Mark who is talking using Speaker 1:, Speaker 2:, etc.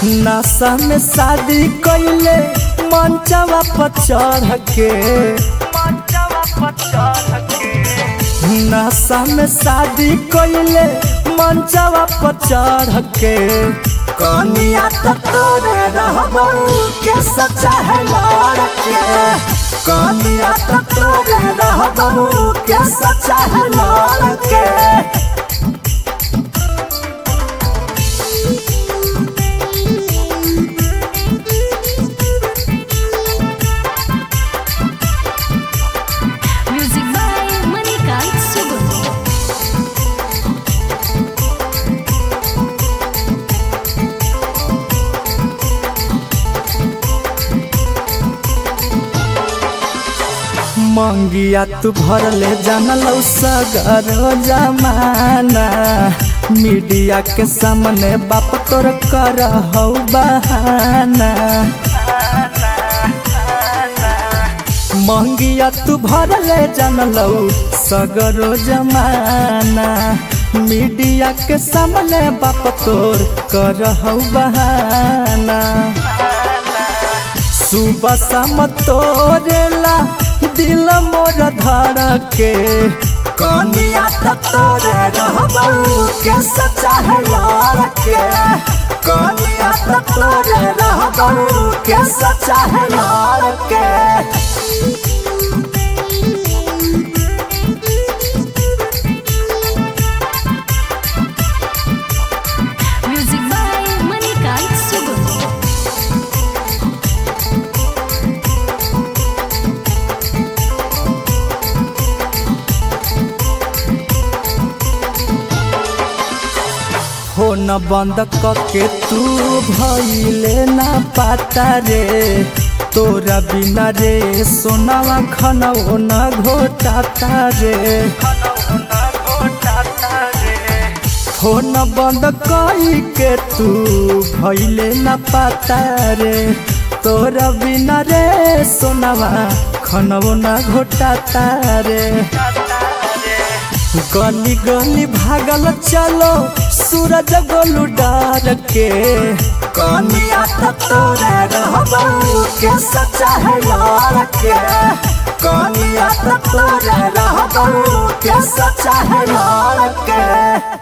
Speaker 1: नशा में शादी कैले मंचवा पर चढ़ के, नशा में शादी कैले मंचवा पर चढ़ के। कनिया तो तोरे रहबो के सच्चा है लड़के, कनिया तो तोरे रहबो के सच्चा है लड़के। मंगिया तू भरले जानलौ सगरो जमाना, मीडिया के सामने बाप तोर करहौ बहाना। मंगिया तू भरले जानलौ सगरो जमाना, मीडिया के सामने बाप तोर करहौ बहाना। सुबह शाम तोरेला दिल मोर धड़के, कनिया तो तोरे रहबो के सच्चा है लड़के, कनिया तो तोरे रहबो के सच्चा है लड़के। फोन बंद करके तू भइले ना पाता रे, तोरा बिना रे सोनावा खनौ न घोटाता रे। फोन बंद करके तू भइले ना पाता रे, तोरा बिना रे सोनावा खनौ न घोटाता रे। गली गली भागल चलो सूरज गोलू डार के, कनिया तो तोरे रहबो के सच्चा है लड़के, कनिया तो तोरे रहबो के सच्चा है लड़के।